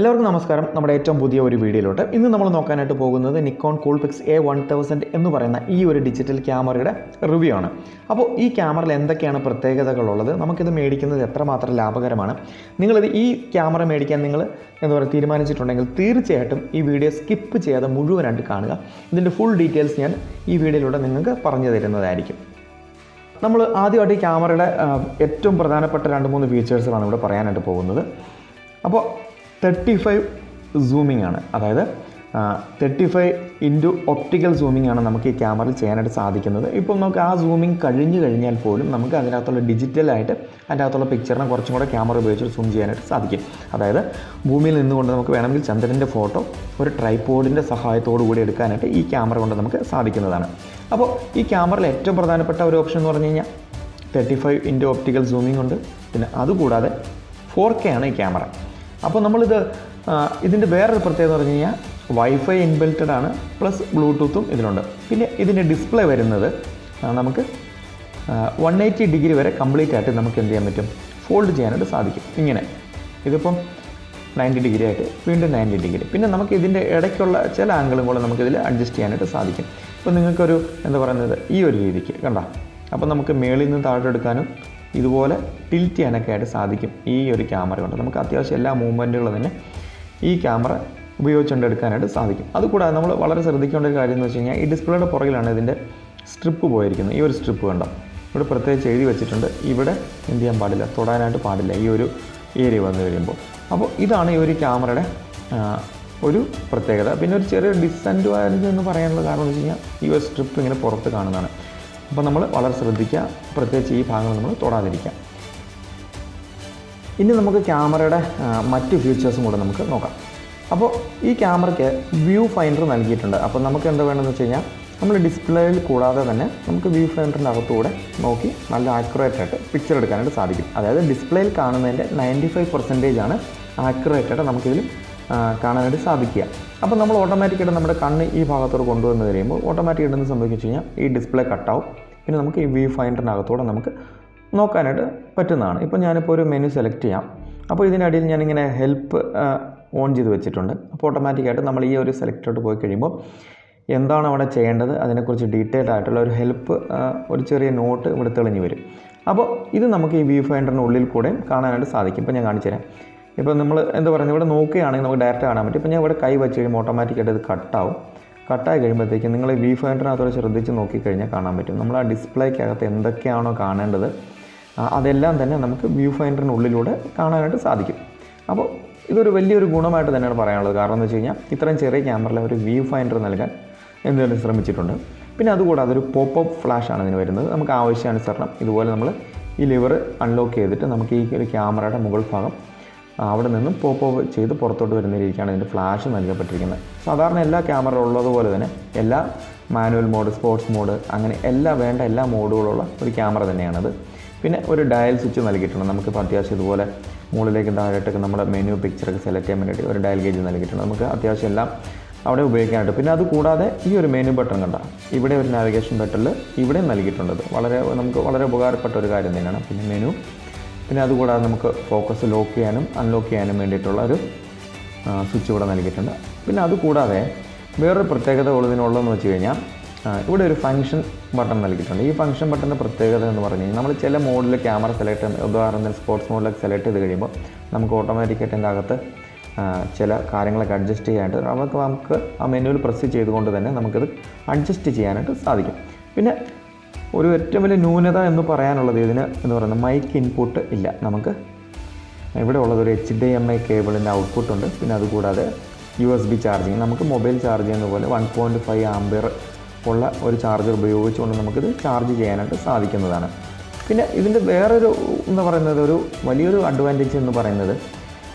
എല്ലാവർക്കും നമസ്കാരം. നമ്മുടെ ഏറ്റവും പുതിയ ഒരു വീഡിയോയിലോട്ട് ഇന്ന് നമ്മൾ നോക്കാനായിട്ട് പോകുന്നത് നിക്കോൺ COOLPIX A1000 എന്ന് പറയുന്ന ഈ ഒരു ഡിജിറ്റൽ ക്യാമറയുടെ റിവ്യൂ ആണ്. അപ്പോൾ ഈ ക്യാമറയിൽ എന്തൊക്കെയാണ് പ്രത്യേകതകളുള്ളത്, നമുക്കിത് മേടിക്കുന്നത് എത്രമാത്രം ലാഭകരമാണ്, നിങ്ങളിത് ഈ ക്യാമറ മേടിക്കാൻ നിങ്ങൾ തീരുമാനിച്ചിട്ടുണ്ടെങ്കിൽ തീർച്ചയായിട്ടും ഈ വീഡിയോ സ്കിപ്പ് ചെയ്യാതെ മുഴുവനായിട്ട് കാണുക. ഇതിൻ്റെ ഫുൾ ഡീറ്റെയിൽസ് ഞാൻ ഈ വീഡിയോയിലൂടെ നിങ്ങൾക്ക് പറഞ്ഞു തരുന്നതായിരിക്കും. നമ്മൾ ആദ്യമായിട്ട് ഈ ക്യാമറയുടെ ഏറ്റവും പ്രധാനപ്പെട്ട 2-3 ഫീച്ചേഴ്സുകളാണ് ഇവിടെ പറയാനായിട്ട് പോകുന്നത്. അപ്പോൾ 35 സൂമിംഗ് ആണ്, അതായത് 35 ഇൻറ്റു ഒപ്റ്റിക്കൽ സൂമിംഗ് ആണ് നമുക്ക് ഈ ക്യാമറയിൽ ചെയ്യാനായിട്ട് സാധിക്കുന്നത്. ഇപ്പോൾ നമുക്ക് ആ സൂമിംഗ് കഴിഞ്ഞാൽ പോലും നമുക്ക് അതിനകത്തുള്ള ഡിജിറ്റലായിട്ട് അതിൻ്റെ അകത്തുള്ള പിക്ചറിനെ കുറച്ചും കൂടെ ക്യാമറ ഉപയോഗിച്ച് സൂം ചെയ്യാനായിട്ട് സാധിക്കും. അതായത് ഭൂമിയിൽ നിന്നുകൊണ്ട് നമുക്ക് വേണമെങ്കിൽ ചന്ദ്രൻ്റെ ഫോട്ടോ ഒരു ട്രൈപോഡിൻ്റെ സഹായത്തോടു കൂടി എടുക്കാനായിട്ട് ഈ ക്യാമറ കൊണ്ട് നമുക്ക് സാധിക്കുന്നതാണ്. അപ്പോൾ ഈ ക്യാമറയിൽ ഏറ്റവും പ്രധാനപ്പെട്ട ഒരു ഓപ്ഷൻ എന്ന് പറഞ്ഞു കഴിഞ്ഞാൽ 35 ഇൻറ്റു ഒപ്റ്റിക്കൽ സൂമിംഗ് ഉണ്ട്. പിന്നെ അതുകൂടാതെ 4K ആണ് ഈ ക്യാമറ. അപ്പോൾ നമ്മളിത് ഇതിൻ്റെ വേറൊരു പ്രത്യേകത എന്ന് പറഞ്ഞു കഴിഞ്ഞാൽ വൈഫൈ ഇൻബിൽറ്റഡ് ആണ്, പ്ലസ് ബ്ലൂടൂത്തും ഇതിലുണ്ട്. പിന്നെ ഇതിൻ്റെ ഡിസ്പ്ലേ വരുന്നത് നമുക്ക് 180 ഡിഗ്രി വരെ കംപ്ലീറ്റ് ആയിട്ട് നമുക്ക് എന്ത് ചെയ്യാൻ പറ്റും, ഫോൾഡ് ചെയ്യാനായിട്ട് സാധിക്കും. ഇങ്ങനെ ഇതിപ്പം 90 ഡിഗ്രി ആയിട്ട് വീണ്ടും 90 ഡിഗ്രി. പിന്നെ നമുക്ക് ഇതിൻ്റെ ഇടയ്ക്കുള്ള ചില ആംഗിളും കൂടെ നമുക്കിതിൽ അഡ്ജസ്റ്റ് ചെയ്യാനായിട്ട് സാധിക്കും. ഇപ്പോൾ നിങ്ങൾക്കൊരു എന്താ പറയുന്നത് ഈ ഒരു രീതിക്ക് കണ്ട, അപ്പോൾ നമുക്ക് മേളിൽ നിന്ന് താഴെ എടുക്കാനും ഇതുപോലെ ടിൽറ്റ് ചെയ്യാനൊക്കെ ആയിട്ട് സാധിക്കും. ഈ ഒരു ക്യാമറ കൊണ്ട് നമുക്ക് അത്യാവശ്യം എല്ലാ മൂവ്മെൻറ്റുകളും തന്നെ ഈ ക്യാമറ ഉപയോഗിച്ചുകൊണ്ട് എടുക്കാനായിട്ട് സാധിക്കും. അതുകൂടാതെ നമ്മൾ വളരെ ശ്രദ്ധിക്കേണ്ട ഒരു കാര്യം എന്ന് വെച്ച് കഴിഞ്ഞാൽ ഈ ഡിസ്പ്ലേയുടെ പുറകിലാണ് ഇതിൻ്റെ സ്ട്രിപ്പ് പോയിരിക്കുന്നത്. ഈ ഒരു സ്ട്രിപ്പ് കണ്ടോ, ഇവിടെ പ്രത്യേകിച്ച് എഴുതി വെച്ചിട്ടുണ്ട്, ഇവിടെ എന്ത് ചെയ്യാൻ പാടില്ല, തൊടാനായിട്ട് പാടില്ല ഈ ഒരു ഏരിയ വന്നു കഴിയുമ്പോൾ. അപ്പോൾ ഇതാണ് ഈ ഒരു ക്യാമറയുടെ ഒരു പ്രത്യേകത. പിന്നെ ഒരു ചെറിയ ഡിസഡ്വാൻറ്റേജ് എന്ന് പറയാനുള്ള കാരണം എന്ന് വെച്ച് കഴിഞ്ഞാൽ ഈ ഒരു സ്ട്രിപ്പ് ഇങ്ങനെ പുറത്ത് കാണുന്നതാണ്. അപ്പോൾ നമ്മൾ വളരെ ശ്രദ്ധിക്കുക, പ്രത്യേകിച്ച് ഈ ഭാഗങ്ങൾ നമ്മൾ തൊടാതിരിക്കുക. ഇനി നമുക്ക് ക്യാമറയുടെ മറ്റ് ഫീച്ചേഴ്സും കൂടെ നമുക്ക് നോക്കാം. അപ്പോൾ ഈ ക്യാമറയ്ക്ക് വ്യൂ ഫൈൻഡർ നൽകിയിട്ടുണ്ട്. അപ്പോൾ നമുക്ക് എന്താ വേണമെന്ന് വെച്ച് കഴിഞ്ഞാൽ നമ്മൾ ഡിസ്പ്ലേയിൽ കൂടാതെ തന്നെ നമുക്ക് വ്യൂ ഫൈൻഡറിൻ്റെ അകത്തൂടെ നോക്കി നല്ല ആക്യുറേറ്റ് ആയിട്ട് പിക്ചർ എടുക്കാനായിട്ട് സാധിക്കും. അതായത് ഡിസ്പ്ലേയിൽ കാണുന്നതിൻ്റെ 95% ആണ് ആക്യുറേറ്റായിട്ട് നമുക്കിതിൽ കാണാനായിട്ട് സാധിക്കുക. അപ്പോൾ നമ്മൾ ഓട്ടോമാറ്റിക്കായിട്ട് നമ്മുടെ കണ്ണ് ഈ ഭാഗത്തോട് കൊണ്ടുവന്ന് കഴിയുമ്പോൾ ഓട്ടോമാറ്റിക്കായിട്ട് എന്ത് സംഭവിച്ചു കഴിഞ്ഞാൽ ഈ ഡിസ്പ്ലേ കട്ടാവും. പിന്നെ നമുക്ക് ഈ വ്യൂ ഫൈൻഡറിനകത്തൂടെ നമുക്ക് നോക്കാനായിട്ട് പറ്റുന്നതാണ്. ഇപ്പോൾ ഞാനിപ്പോൾ ഒരു മെനു സെലക്ട് ചെയ്യാം. അപ്പോൾ ഇതിനിടയിൽ ഞാനിങ്ങനെ ഹെൽപ്പ് ഓൺ ചെയ്ത് വെച്ചിട്ടുണ്ട്. അപ്പോൾ ഓട്ടോമാറ്റിക്കായിട്ട് നമ്മൾ ഈ ഒരു സെലക്ടോട്ട് പോയി കഴിയുമ്പോൾ എന്താണ് അവിടെ ചെയ്യേണ്ടത് അതിനെക്കുറിച്ച് ഡീറ്റെയിൽഡ് ആയിട്ടുള്ള ഒരു ഹെൽപ്പ്, ഒരു ചെറിയ നോട്ട് ഇവിടെ തെളിഞ്ഞ് വരും. അപ്പോൾ ഇത് നമുക്ക് ഈ വ്യൂ ഫൈൻഡറിനുള്ളിൽ കൂടെ കാണാനായിട്ട് സാധിക്കും. ഇപ്പോൾ ഞാൻ കാണിച്ചു തരാം. ഇപ്പോൾ നമ്മൾ എന്താ പറയുന്നത്, ഇവിടെ നോക്കുകയാണെങ്കിൽ നമുക്ക് ഡയറക്റ്റ് കാണാൻ പറ്റും. ഇപ്പോൾ ഞാൻ ഇവിടെ കൈ വെച്ച് കഴിയുമ്പോൾ ഓട്ടോമാറ്റിക്കായിട്ട് ഇത് കട്ടായി കഴിയുമ്പോഴത്തേക്കും നിങ്ങൾ വ്യൂ ഫൈൻഡറിനകത്തോടെ ശ്രദ്ധിച്ച് നോക്കിക്കഴിഞ്ഞാൽ കാണാൻ പറ്റും. നമ്മൾ ആ ഡിസ്പ്ലേക്കകത്ത് എന്തൊക്കെയാണോ കാണേണ്ടത് അതെല്ലാം തന്നെ നമുക്ക് വ്യൂ ഫൈൻഡറിനുള്ളിലൂടെ കാണാനായിട്ട് സാധിക്കും. അപ്പോൾ ഇതൊരു വലിയൊരു ഗുണമായിട്ട് തന്നെയാണ് പറയാനുള്ളത്. കാരണം എന്ന് വെച്ച് കഴിഞ്ഞാൽ ഇത്രയും ചെറിയ ക്യാമറയിൽ ഒരു വ്യൂ ഫൈൻഡർ നൽകാൻ എന്തെങ്കിലും ശ്രമിച്ചിട്ടുണ്ട്. പിന്നെ അതുകൂടാതെ ഒരു പോപ്പ് ഫ്ലാഷാണ് ഇതിന് വരുന്നത്. നമുക്ക് ആവശ്യാനുസരണം ഇതുപോലെ നമ്മൾ ഈ ലിവർ അൺലോക്ക് ചെയ്തിട്ട് നമുക്ക് ഈ ഒരു ക്യാമറയുടെ മുകൾ ഭാഗം അവിടെ നിന്നും പോപ്പ് ചെയ്ത് പുറത്തോട്ട് വരുന്ന രീതിക്കാണ് ഇതിൻ്റെ ഫ്ലാഷ് നൽകപ്പെട്ടിരിക്കുന്നത്. സാധാരണ എല്ലാ ക്യാമറ ഉള്ളതുപോലെ തന്നെ എല്ലാ മാനുവൽ മോഡ്, സ്പോർട്സ് മോഡ്, അങ്ങനെ വേണ്ട എല്ലാ മോഡുകളുള്ള ഒരു ക്യാമറ തന്നെയാണത്. പിന്നെ ഒരു ഡയൽ സ്വിച്ച് നൽകിയിട്ടുണ്ട്. നമുക്കിപ്പോൾ അത്യാവശ്യം ഇതുപോലെ മുകളിലേക്ക് താഴോട്ടൊക്കെ നമ്മുടെ മെനു പിക്ചറൊക്കെ സെലക്ട് ചെയ്യാൻ വേണ്ടിയിട്ട് ഒരു ഡയൽ ഗേജ് നൽകിയിട്ടുണ്ട്. നമുക്ക് അത്യാവശ്യം എല്ലാം അവിടെ ഉപയോഗിക്കാനായിട്ട്. പിന്നെ അതുകൂടാതെ ഈ ഒരു മെനു ബട്ടൺ കണ്ട, ഇവിടെ ഒരു നാവിഗേഷൻ ബട്ടണിൽ ഇവിടെ നൽകിയിട്ടുണ്ട്. നമുക്ക് വളരെ ഉപകാരപ്പെട്ട ഒരു കാര്യം തന്നെയാണ്. പിന്നെ മെനു, പിന്നെ അതുകൂടാതെ നമുക്ക് ഫോക്കസ് ലോക്ക് ചെയ്യാനും അൺലോക്ക് ചെയ്യാനും വേണ്ടിയിട്ടുള്ള ഒരു സ്വിച്ച് ഇവിടെ നൽകിയിട്ടുണ്ട്. പിന്നെ അതുകൂടാതെ വേറൊരു പ്രത്യേകത ഇതിനുള്ളതെന്ന് വെച്ച് കഴിഞ്ഞാൽ ഇവിടെ ഒരു ഫംഗ്ഷൻ ബട്ടൺ നൽകിയിട്ടുണ്ട്. ഈ ഫംഗ്ഷൻ ബട്ടൻ്റെ പ്രത്യേകത എന്ന് പറഞ്ഞു കഴിഞ്ഞാൽ നമ്മൾ ചില മോഡിൽ ക്യാമറ സെലക്ട് ചെയ്യുന്ന, ഉദാഹരണത്തിന് സ്പോർട്സ് മോഡിലൊക്കെ സെലക്ട് ചെയ്ത് കഴിയുമ്പോൾ നമുക്ക് ഓട്ടോമാറ്റിക്കായിട്ട് അതിൻ്റെ അകത്ത് ചില കാര്യങ്ങളൊക്കെ അഡ്ജസ്റ്റ് ചെയ്യാനായിട്ട് നമുക്ക് ആ മെനുവിൽ പ്രസ് ചെയ്തുകൊണ്ട് തന്നെ നമുക്കത് അഡ്ജസ്റ്റ് ചെയ്യാനായിട്ട് സാധിക്കും. പിന്നെ ഒരു ഏറ്റവും വലിയ ന്യൂനത എന്ന് പറയാനുള്ളത് ഇതിന് എന്ന് പറയുന്നത് മൈക്ക് ഇൻപുട്ട് ഇല്ല. നമുക്ക് ഇവിടെ ഉള്ളതൊരു HDMI കേബിളിൻ്റെ ഔട്ട്പുട്ടുണ്ട്. പിന്നെ അതുകൂടാതെ USB ചാർജിങ്, നമുക്ക് മൊബൈൽ ചാർജ് ചെയ്യുന്ന പോലെ 1.5 ആംപിയർ ഉള്ള ഒരു ചാർജർ ഉപയോഗിച്ചുകൊണ്ട് നമുക്കിത് ചാർജ് ചെയ്യാനായിട്ട് സാധിക്കുന്നതാണ്. പിന്നെ ഇതിൻ്റെ വേറൊരു എന്ന് പറയുന്നത് ഒരു വലിയൊരു അഡ്വാൻറ്റേജ് എന്ന് പറയുന്നത്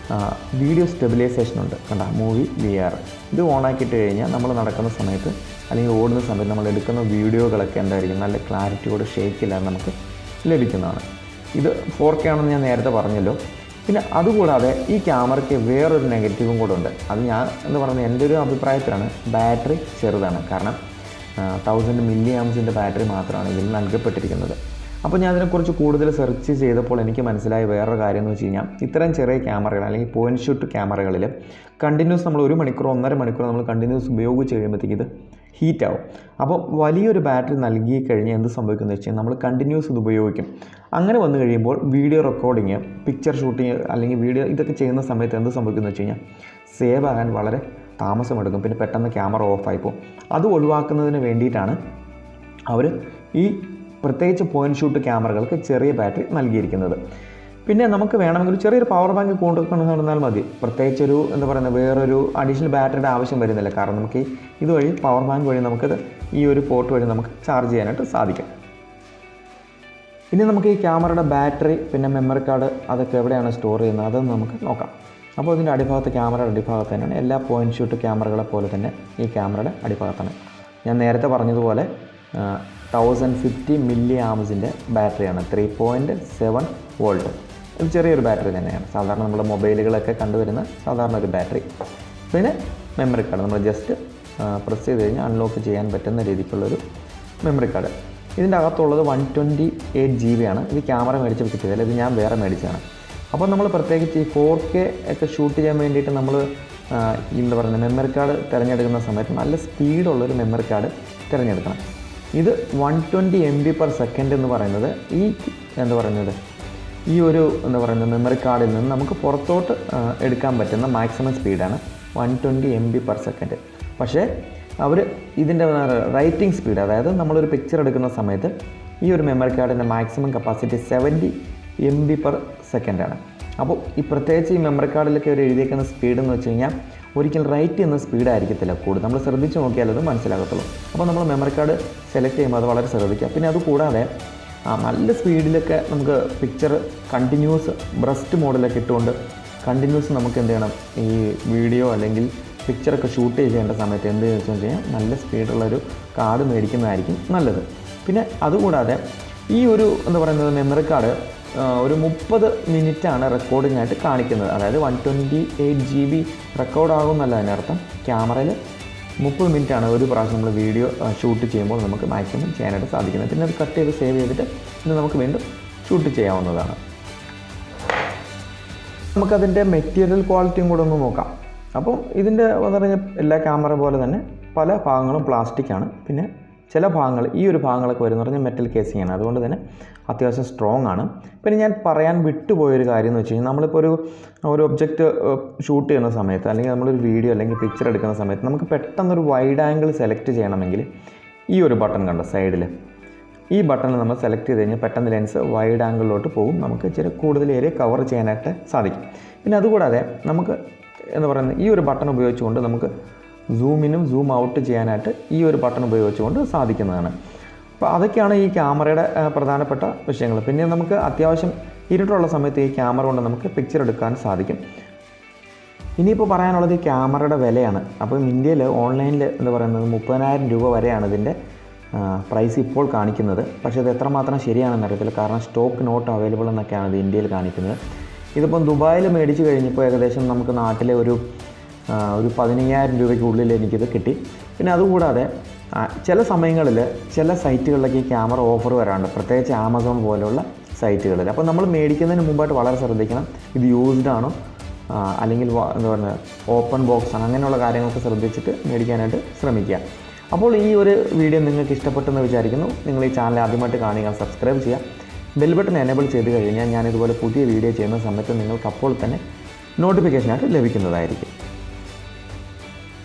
വീഡിയോ സ്റ്റെബിലൈസേഷൻ ഉണ്ട്. കണ്ട, മൂവി VR ഇത് ഓണാക്കിയിട്ട് കഴിഞ്ഞാൽ നമ്മൾ നടക്കുന്ന സമയത്ത് അല്ലെങ്കിൽ ഓടുന്ന സമയത്ത് നമ്മൾ എടുക്കുന്ന വീഡിയോകളൊക്കെ എന്തായിരിക്കും, നല്ല ക്ലാരിറ്റിയോട് ഷേക്കില്ലാതെ നമുക്ക് ലഭിക്കുന്നതാണ്. ഇത് 4K ആണെന്ന് ഞാൻ നേരത്തെ പറഞ്ഞല്ലോ. പിന്നെ അതുകൂടാതെ ഈ ക്യാമറയ്ക്ക് വേറൊരു നെഗറ്റീവും കൂടെ ഉണ്ട്. അത് ഞാൻ എന്ന് പറയുന്നത് എൻ്റെ ഒരു അഭിപ്രായത്തിലാണ്, ബാറ്ററി ചെറുതാണ്. കാരണം 1000 mAh ബാറ്ററി മാത്രമാണ് ഇതിൽ നൽകപ്പെട്ടിരിക്കുന്നത്. അപ്പോൾ ഞാൻ അതിനെക്കുറിച്ച് കൂടുതൽ സെർച്ച് ചെയ്തപ്പോൾ എനിക്ക് മനസ്സിലായ വേറൊരു കാര്യം എന്ന് വെച്ച് കഴിഞ്ഞാൽ ഇത്തരം ചെറിയ ക്യാമറകൾ അല്ലെങ്കിൽ പോയിൻറ്റ് ഷൂട്ട് ക്യാമറകളിൽ കണ്ടിന്യൂസ് നമ്മൾ 1 മണിക്കൂർ 1.5 മണിക്കൂർ നമ്മൾ കണ്ടിന്യൂസ് ഉപയോഗിച്ച് കഴിയുമ്പോഴത്തേക്ക് ഇത് ഹീറ്റാവും. അപ്പോൾ വലിയൊരു ബാറ്ററി നൽകി കഴിഞ്ഞാൽ എന്ത് സംഭവിക്കുന്നത് വെച്ച് കഴിഞ്ഞാൽ നമ്മൾ കണ്ടിന്യൂസ് ഇത് ഉപയോഗിക്കും. അങ്ങനെ വന്നു കഴിയുമ്പോൾ വീഡിയോ റെക്കോർഡിങ്, പിക്ചർ ഷൂട്ടിങ് അല്ലെങ്കിൽ വീഡിയോ ഇതൊക്കെ ചെയ്യുന്ന സമയത്ത് എന്ത് സംഭവിക്കുന്നത് വെച്ച് കഴിഞ്ഞാൽ സേവ് ആകാൻ വളരെ താമസമെടുക്കും. പിന്നെ പെട്ടെന്ന് ക്യാമറ ഓഫായി പോകും. അത് ഒഴിവാക്കുന്നതിന് വേണ്ടിയിട്ടാണ് അവർ ഈ പ്രത്യേകിച്ച് പോയിൻറ്റ് ഷൂട്ട് ക്യാമറകൾക്ക് ചെറിയ ബാറ്ററി നൽകിയിരിക്കുന്നത്. പിന്നെ നമുക്ക് വേണമെങ്കിൽ ചെറിയൊരു പവർ ബാങ്ക് കൊണ്ടുവന്നാൽ മതി. പ്രത്യേകിച്ചൊരു എന്താ പറയുന്നത് വേറൊരു അഡീഷണൽ ബാറ്ററിയുടെ ആവശ്യം വരുന്നില്ല. കാരണം നമുക്ക് ഇതുവഴി പവർ ബാങ്ക് വഴി നമുക്കത് ഈ ഒരു പോർട്ട് വഴി നമുക്ക് ചാർജ് ചെയ്യാനായിട്ട് സാധിക്കും. ഇനി നമുക്ക് ഈ ക്യാമറയുടെ ബാറ്ററി പിന്നെ മെമ്മറി കാർഡ് അതൊക്കെ എവിടെയാണ് സ്റ്റോർ ചെയ്യുന്നത് അതൊന്ന് നമുക്ക് നോക്കാം. അപ്പോൾ ഇതിൻ്റെ അടിഭാഗത്ത് ക്യാമറയുടെ അടിഭാഗത്ത് തന്നെയാണ് എല്ലാ പോയിൻറ്റ് ഷൂട്ട് ക്യാമറകളെ പോലെ തന്നെ ഈ ക്യാമറയുടെ അടിഭാഗത്താണ്. ഞാൻ നേരത്തെ പറഞ്ഞതുപോലെ 1050 മില്ലി ആംസിൻ്റെ ബാറ്ററിയാണ്, 3.7 വോൾട്ട്. ഇത് ചെറിയൊരു ബാറ്ററി തന്നെയാണ്, സാധാരണ നമ്മുടെ മൊബൈലുകളൊക്കെ കണ്ടുവരുന്ന സാധാരണ ഒരു ബാറ്ററി. പിന്നെ മെമ്മറി കാർഡ് നമ്മൾ ജസ്റ്റ് പ്രസ് ചെയ്ത് കഴിഞ്ഞാൽ അൺലോക്ക് ചെയ്യാൻ പറ്റുന്ന രീതിക്കുള്ളൊരു മെമ്മറി കാർഡ്. ഇതിൻ്റെ അകത്തുള്ളത് 128 GB ആണ്. ഇത് ക്യാമറ മേടിച്ച് കിട്ടിയതല്ല, ഇത് ഞാൻ വേറെ മേടിച്ചതാണ്. അപ്പോൾ നമ്മൾ പ്രത്യേകിച്ച് ഈ 4K ഒക്കെ ഷൂട്ട് ചെയ്യാൻ വേണ്ടിയിട്ട് നമ്മൾ എന്താ പറയുന്നത് മെമ്മറി കാർഡ് തിരഞ്ഞെടുക്കുന്ന സമയത്ത് നല്ല സ്പീഡുള്ളൊരു മെമ്മറി കാർഡ് തിരഞ്ഞെടുക്കണം. ഇത് 120 MB/s എന്ന് പറയുന്നത് ഈ എന്താ പറയുന്നത് ഈ ഒരു എന്താ പറയുന്നത് മെമ്മറി കാർഡിൽ നിന്ന് നമുക്ക് പുറത്തോട്ട് എടുക്കാൻ പറ്റുന്ന മാക്സിമം സ്പീഡാണ് 120 MB/s. പക്ഷേ അവർ ഇതിൻ്റെ റൈറ്റിംഗ് സ്പീഡ്, അതായത് നമ്മളൊരു പിക്ചർ എടുക്കുന്ന സമയത്ത് ഈ ഒരു മെമ്മറി കാർഡിൻ്റെ മാക്സിമം കപ്പാസിറ്റി 70 MB/s ആണ്. അപ്പോൾ ഈ പ്രത്യേകിച്ച് ഈ മെമ്മറി കാർഡിലൊക്കെ ഒരു എഴുതിയേക്കുന്ന സ്പീഡ് എന്ന് വെച്ച് കഴിഞ്ഞാൽ ഒരിക്കലും റൈറ്റ് ചെയ്യുന്ന സ്പീഡായിരിക്കത്തില്ല കൂടുതൽ. നമ്മൾ ശ്രദ്ധിച്ച് നോക്കിയാലത് മനസ്സിലാകത്തുള്ളൂ. അപ്പോൾ നമ്മൾ മെമ്മറി കാർഡ് സെലക്ട് ചെയ്യുമ്പോൾ അത് വളരെ ശ്രദ്ധിക്കുക. പിന്നെ അതുകൂടാതെ നല്ല സ്പീഡിലൊക്കെ നമുക്ക് പിക്ചർ കണ്ടിന്യൂസ് ബ്രസ്റ്റ് മോഡിലൊക്കെ ഇട്ടുകൊണ്ട് കണ്ടിന്യൂസ് നമുക്ക് എന്ത് ചെയ്യണം ഈ വീഡിയോ അല്ലെങ്കിൽ പിക്ചറൊക്കെ ഷൂട്ട് ചെയ്യേണ്ട സമയത്ത് എന്ത് വെച്ച് കഴിഞ്ഞാൽ നല്ല സ്പീഡുള്ളൊരു കാർഡ് മേടിക്കുന്നതായിരിക്കും നല്ലത്. പിന്നെ അതുകൂടാതെ ഈ ഒരു എന്താ പറയുന്നത് മെമ്മറി കാർഡ് ഒരു 30 മിനിറ്റാണ് റെക്കോർഡിംഗ് ആയിട്ട് കാണിക്കുന്നത്. അതായത് 128 GB റെക്കോർഡാകുമെന്നല്ല അതിനർത്ഥം. ക്യാമറയിൽ 30 മിനിറ്റാണ് ഒരു പ്രാവശ്യം നമ്മൾ വീഡിയോ ഷൂട്ട് ചെയ്യുമ്പോൾ നമുക്ക് മാക്സിമം ചെയ്യാനായിട്ട് സാധിക്കുന്നത്. പിന്നെ അത് കട്ട് ചെയ്ത് സേവ് ചെയ്തിട്ട് പിന്നെ നമുക്ക് വീണ്ടും ഷൂട്ട് ചെയ്യാവുന്നതാണ്. നമുക്കതിൻ്റെ മെറ്റീരിയൽ ക്വാളിറ്റിയും കൂടെ ഒന്ന് നോക്കാം. അപ്പോൾ ഇതിൻ്റെ എന്ന് പറഞ്ഞാൽ എല്ലാ ക്യാമറ പോലെ തന്നെ പല ഭാഗങ്ങളും പ്ലാസ്റ്റിക്കാണ്. പിന്നെ ചില ഭാഗങ്ങൾ ഈ ഒരു ഭാഗങ്ങളൊക്കെ വരുന്ന പറഞ്ഞാൽ മെറ്റൽ കേസിംഗ് ആണ്. അതുകൊണ്ട് തന്നെ അത്യാവശ്യം സ്ട്രോങ് ആണ്. പിന്നെ ഞാൻ പറയാൻ വിട്ടുപോയൊരു കാര്യം എന്ന് വെച്ച് കഴിഞ്ഞാൽ നമ്മളിപ്പോൾ ഒരു ഒബ്ജക്റ്റ് ഷൂട്ട് ചെയ്യുന്ന സമയത്ത് അല്ലെങ്കിൽ നമ്മളൊരു വീഡിയോ അല്ലെങ്കിൽ പിക്ചർ എടുക്കുന്ന സമയത്ത് നമുക്ക് പെട്ടെന്നൊരു വൈഡ് ആംഗിൾ സെലക്ട് ചെയ്യണമെങ്കിൽ ഈ ഒരു ബട്ടൺ കണ്ടോ സൈഡിൽ, ഈ ബട്ടൺ നമ്മൾ സെലക്ട് ചെയ്ത് കഴിഞ്ഞാൽ പെട്ടെന്ന് ലെൻസ് വൈഡ് ആംഗിളിലോട്ട് പോകും. നമുക്ക് ഇച്ചിരി കൂടുതൽ ഏരിയ കവർ ചെയ്യാനായിട്ട് സാധിക്കും. പിന്നെ അതുകൂടാതെ നമുക്ക് എന്താ പറയുന്നത് ഈ ഒരു ബട്ടൺ ഉപയോഗിച്ചുകൊണ്ട് നമുക്ക് സൂമിനും സൂം ഔട്ട് ചെയ്യാനായിട്ട് ഈ ഒരു ബട്ടൺ ഉപയോഗിച്ചുകൊണ്ട് സാധിക്കുന്നതാണ്. അപ്പോൾ അതൊക്കെയാണ് ഈ ക്യാമറയുടെ പ്രധാനപ്പെട്ട വിഷയങ്ങൾ. പിന്നെ നമുക്ക് അത്യാവശ്യം ഇരുട്ടുള്ള സമയത്ത് ഈ ക്യാമറ കൊണ്ട് നമുക്ക് പിക്ചർ എടുക്കാൻ സാധിക്കും. ഇനിയിപ്പോൾ പറയാനുള്ളത് ഈ ക്യാമറയുടെ വിലയാണ്. അപ്പോൾ ഇന്ത്യയിൽ ഓൺലൈനിൽ എന്താ പറയുന്നത് 30,000 രൂപ വരെയാണ് ഇതിൻ്റെ പ്രൈസ് ഇപ്പോൾ കാണിക്കുന്നത്. പക്ഷേ ഇത് എത്രമാത്രം ശരിയാണെന്ന് അറിയത്തില്ല. കാരണം സ്റ്റോക്ക് നോട്ട് അവൈലബിൾ എന്നൊക്കെയാണ് ഇത് ഇന്ത്യയിൽ കാണിക്കുന്നത്. ഇതിപ്പം ദുബായിൽ മേടിച്ച് കഴിഞ്ഞപ്പോൾ ഏകദേശം നമുക്ക് നാട്ടിലെ ഒരു 15,000 രൂപയ്ക്കുള്ളിൽ എനിക്കിത് കിട്ടി. പിന്നെ അതുകൂടാതെ ചില സമയങ്ങളിൽ ചില സൈറ്റുകളിലൊക്കെ ഈ ക്യാമറ ഓഫർ വരാറുണ്ട്, പ്രത്യേകിച്ച് ആമസോൺ പോലെയുള്ള സൈറ്റുകളിൽ. അപ്പോൾ നമ്മൾ മേടിക്കുന്നതിന് മുമ്പായിട്ട് വളരെ ശ്രദ്ധിക്കണം, ഇത് യൂസ്ഡ് ആണോ അല്ലെങ്കിൽ എന്താ പറയുക ഓപ്പൺ ബോക്സ് ആണ്, അങ്ങനെയുള്ള കാര്യങ്ങളൊക്കെ ശ്രദ്ധിച്ചിട്ട് മേടിക്കാനായിട്ട് ശ്രമിക്കുക. അപ്പോൾ ഈ ഒരു വീഡിയോ നിങ്ങൾക്ക് ഇഷ്ടപ്പെട്ടെന്ന് വിചാരിക്കുന്നു. നിങ്ങൾ ഈ ചാനൽ ആദ്യമായിട്ട് കാണുക, സബ്സ്ക്രൈബ് ചെയ്യുക, ബെൽ ബട്ടൺ എനേബിൾ ചെയ്ത് കഴിഞ്ഞാൽ ഞാനിതുപോലെ പുതിയ വീഡിയോ ചെയ്യുന്ന സമയത്ത് നിങ്ങൾക്ക് അപ്പോൾ തന്നെ നോട്ടിഫിക്കേഷനായിട്ട് ലഭിക്കുന്നതായിരിക്കും.